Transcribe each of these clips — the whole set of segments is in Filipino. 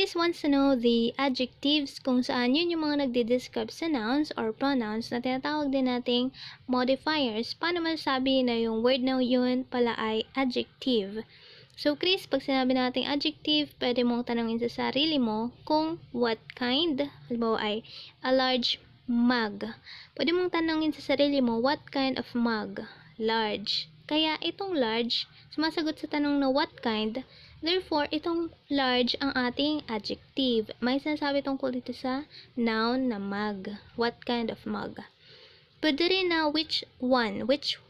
Chris wants to know the adjectives kung saan yun yung mga nagde-describe sa nouns or pronouns na tinatawag din nating modifiers. Paano masasabi na yung word na yun pala ay adjective? So, Chris, pag sinabi nating adjective, pwede mong tanongin sa sarili mo kung what kind. Halimbawa ay a large mug. Pwede mong tanongin sa sarili mo, what kind of mug? Large. Kaya itong large, sumasagot sa tanong na what kind, therefore, itong large ang ating adjective. May sinasabi tungkol dito sa noun na mug. What kind of mug? Pwede rin na which one? Which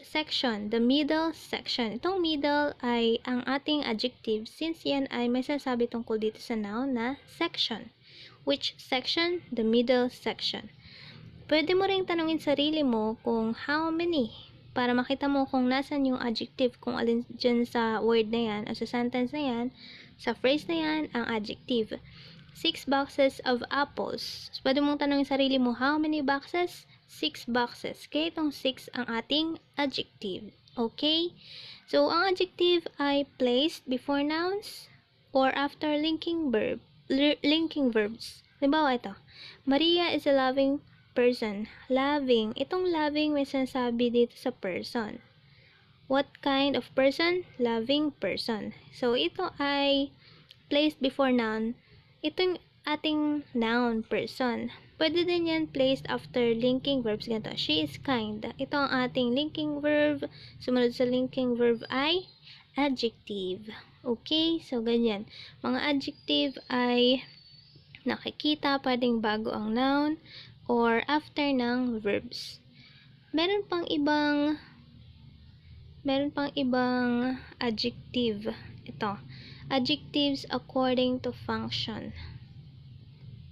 section? The middle section. Itong middle ay ang ating adjective since yan ay may sinasabi tungkol dito sa noun na section. Which section? The middle section. Pwede mo ring tanongin sarili mo kung how many para makita mo kung nasan yung adjective, kung alin dyan sa word na yan o sa sentence na yan, sa phrase na yan, ang adjective. 6 boxes of apples. So, pwede mong tanongin sarili mo, how many boxes? 6 boxes. Kaya itong 6 ang ating adjective. Okay? So, ang adjective ay placed before nouns or after linking verbs. Halimbawa ito, Maria is a loving person. Loving. Itong loving may sinasabi dito sa person. What kind of person? Loving person. So, ito ay placed before noun. Itong ating noun, person. Pwede din yan placed after linking verbs. Ganito. She is kind. Ito ang ating linking verb. Sumunod sa linking verb ay adjective. Okay? So, ganyan. Mga adjective ay nakikita, pwedeng bago ang noun or after ng verbs. Meron pang ibang adjective. Ito. Adjectives according to function.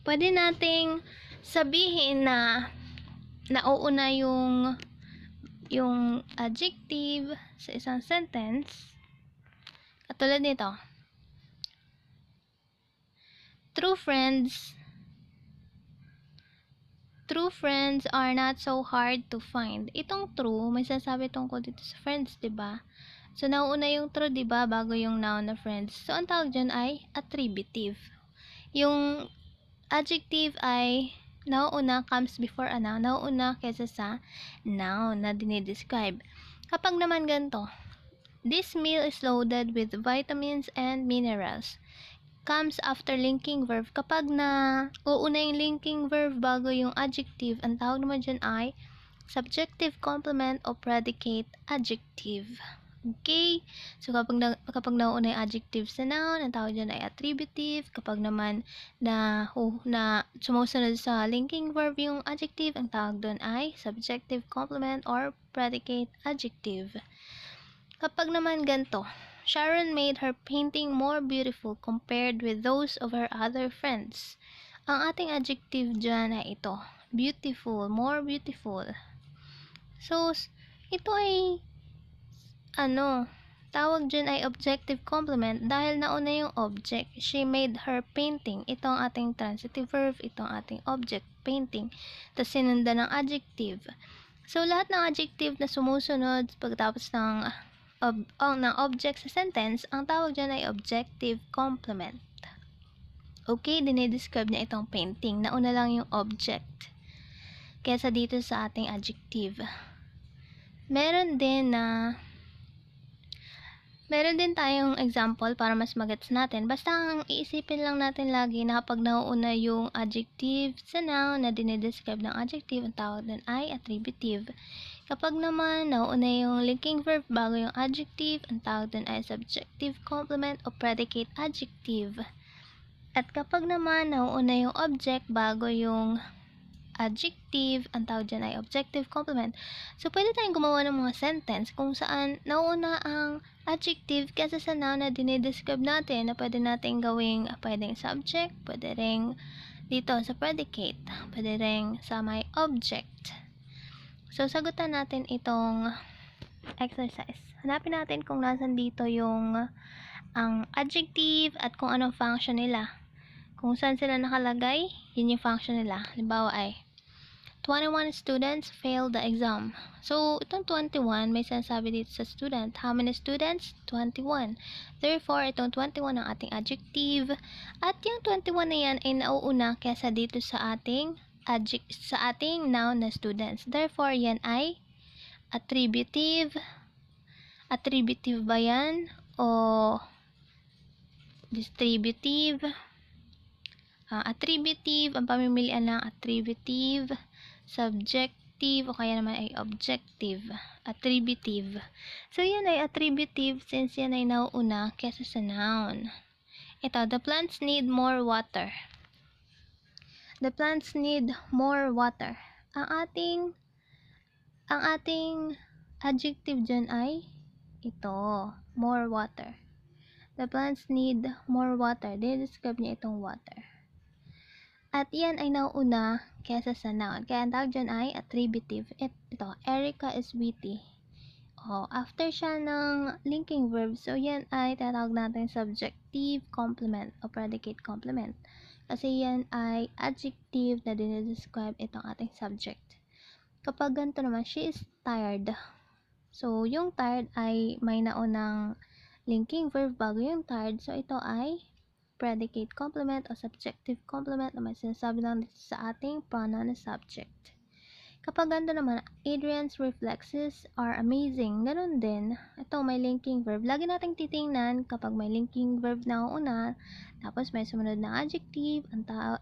Pwede nating sabihin na nauuna yung adjective sa isang sentence. Katulad nito. True friends are not so hard to find. Itong true, may sasabi tungkol dito sa friends, 'di ba? So, nauuna yung true, 'di ba, bago yung noun na friends. So, ang tawag dyan ay attributive. Yung adjective ay nauuna, comes before a noun. Nauuna kaysa sa noun na dinidescribe. Kapag naman ganito, this meal is loaded with vitamins and minerals. Comes after linking verb. Kapag na uuna yung linking verb bago yung adjective, ang tawag naman dyan ay subjective complement o predicate adjective. Okay? So, kapag nauna yung adjective sa noun, ang tawag dyan ay attributive. Kapag naman na sumusunod sa linking verb yung adjective, ang tawag doon ay subjective complement or predicate adjective. Kapag naman ganito, Sharon made her painting more beautiful compared with those of her other friends. Ang ating adjective dyan ay ito. Beautiful, more beautiful. So, ito ay tawag dyan ay objective complement dahil nauna yung object. She made her painting. Ito ang ating transitive verb. Ito ang ating object, painting. Tapos sinundan ng adjective. So, lahat ng adjective na sumusunod pagkatapos ng object sa sentence, ang tawag dyan ay objective complement. Okay, dinidescribe niya itong painting. Nauna lang yung object kaysa dito sa ating adjective. Meron din tayong example para mas magets natin. Basta ang iisipin lang natin lagi na kapag nauuna yung adjective sa noun na dinidescribe ng adjective, ang tawag doon ay attributive. Kapag naman nauuna yung linking verb bago yung adjective, ang tawag doon ay subjective complement o predicate adjective. At kapag naman nauuna yung object bago yung adjective, ang tawag dyan ay objective complement. So, pwede tayong gumawa ng mga sentence kung saan nauuna ang adjective kaysa sa noun na dinidescribe natin na pwede natin gawing pwedeng subject, pwede ring dito sa predicate, pwede ring sa may object. So, sagutan natin itong exercise. Hanapin natin kung nasan dito yung ang adjective at kung anong function nila. Kung saan sila nakalagay, yun yung function nila. Halimbawa ay, 21 students failed the exam. So, itong 21, may sinasabi dito sa student. How many students? 21. Therefore, itong 21 ang ating adjective. At yung 21 na yan ay nauuna kesa dito sa ating noun na students. Therefore, yan ay attributive. Attributive ba yan? O distributive? Attributive, ang pamimilian ng attributive, subjective, o kaya naman ay objective. Attributive. So, yan ay attributive since yan ay nauuna kesa sa noun. Ito, the plants need more water. The plants need more water. Ang ating adjective dyan ay ito, more water. The plants need more water. Describe niya itong water. At yan ay nauuna kesa sa noun. Kaya ang tawag dyan ay attributive. Ito, Erica is witty. After siya ng linking verb, so yan ay tatawag natin subjective complement o predicate complement. Kasi yan ay adjective na dinidescribe itong ating subject. Kapag ganito naman, she is tired. So, yung tired ay may naunang linking verb bago yung tired. So, ito ay predicate complement o subjective complement na may sinasabi lang dito sa ating pronoun na subject. Kapag ganito naman, Adrian's reflexes are amazing. Ganun din. Ito, may linking verb. Lagi nating titingnan kapag may linking verb na una, tapos may sumunod na adjective.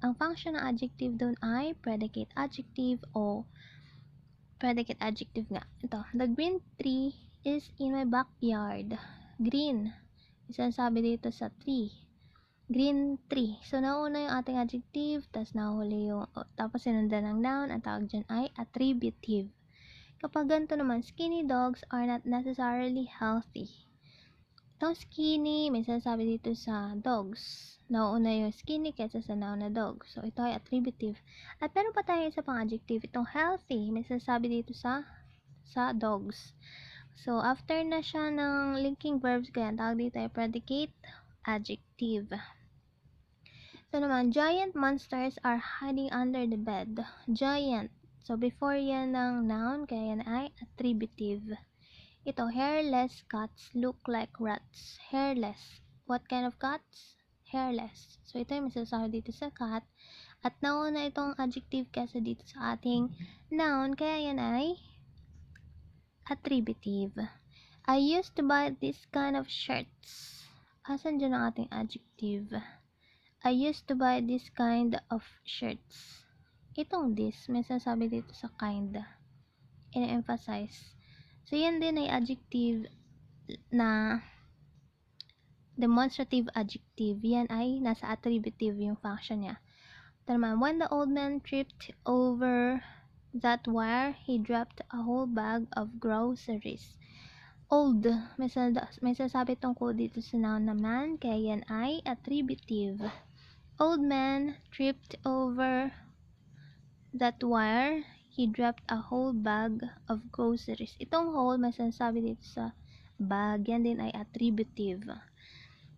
Ang function ng adjective doon ay predicate adjective o predicate adjective nga. Ito, the green tree is in my backyard. Green. Sinasabi dito sa tree. Green tree. So, nauna yung ating adjective, tapos sinundan ng noun, ang tawag dyan ay attributive. Kapag ganito naman, skinny dogs are not necessarily healthy. Itong skinny, may sinasabi dito sa dogs. Nauna yung skinny kaysa sa noun na dog. So, ito ay attributive. At meron pa tayo isa pang adjective. Itong healthy, may sinasabi dito sa dogs. So, after na siya ng linking verbs, kaya ang tawag dito ay predicate adjective. Ito naman, giant monsters are hiding under the bed. Giant. So, before yan ng noun, kaya yan ay attributive. Ito, hairless cats look like rats. Hairless. What kind of cats? Hairless. So, ito yung masasabi dito sa cat. At nauna itong adjective kasi dito sa ating noun, kaya yan ay attributive. I used to buy this kind of shirts. Asan dyan ang ating adjective? I used to buy this kind of shirts. Itong this, may sasabi dito sa kind. Ina-emphasize. So, yan din ay adjective na demonstrative adjective. Yan ay nasa attributive yung function niya. Tama, when the old man tripped over that wire, he dropped a whole bag of groceries. Old, may sasabi tungkol dito sa noun naman, kaya yan ay attributive. Old man tripped over that wire, he dropped a whole bag of groceries. Itong whole, may sinasabi dito sa bag, yan din ay attributive.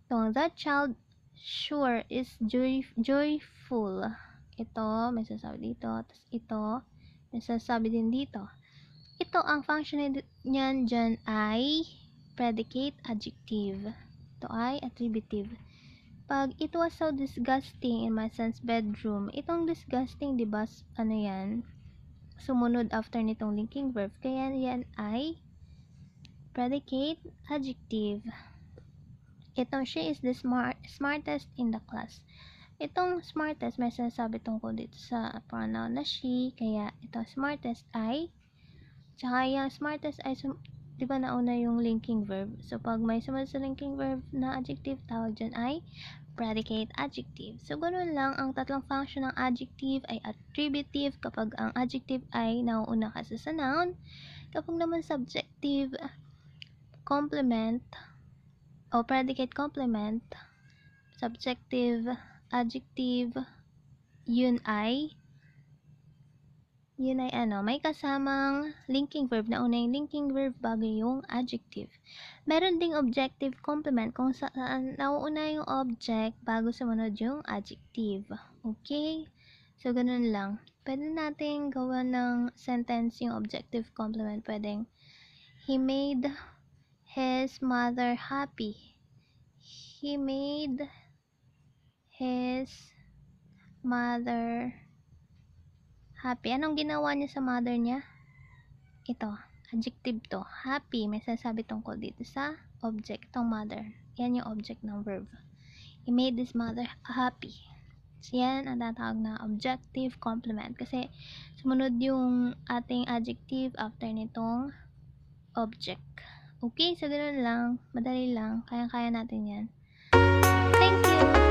Itong, that child sure is joyful. Ito, may sinasabi dito. Tapos ito, may sinasabi din dito. Ito, ang function niyan dyan ay predicate adjective. Ito ay attributive. Pag it was so disgusting in my son's bedroom, itong disgusting, diba, ano yan, sumunod after nitong linking verb, kaya yan ay predicate adjective. Itong, she is the smartest in the class. Itong smartest, may sinasabi tungkol dito sa pronoun na she, kaya itong smartest ay, tsaka yung smartest ay, diba nauna yung linking verb? So, pag may sumunod sa linking verb na adjective, tawag dyan ay predicate adjective. So, ganun lang, ang tatlong function ng adjective ay attributive kapag ang adjective ay nauuna kasi sa noun. Kapag naman subjective, complement, o predicate complement, subjective, adjective, yun ay may kasamang linking verb na una yung linking verb bago yung adjective. Meron ding objective complement kung saan nauuna yung object bago sumunod yung adjective. Okay? So, ganun lang. Pwede natin gawa ng sentence yung objective complement. Pwedeng, he made his mother happy. He made his mother happy. Anong ginawa niya sa mother niya? Ito, adjective to. Happy, may sasabi tungkol dito sa object, tong mother. Yan yung object ng verb. He made his mother happy. So, yan ang tatawag na objective complement. Kasi, sumunod yung ating adjective after nitong object. Okay, so ganoon lang. Madali lang. Kayang-kaya natin yan. Thank you!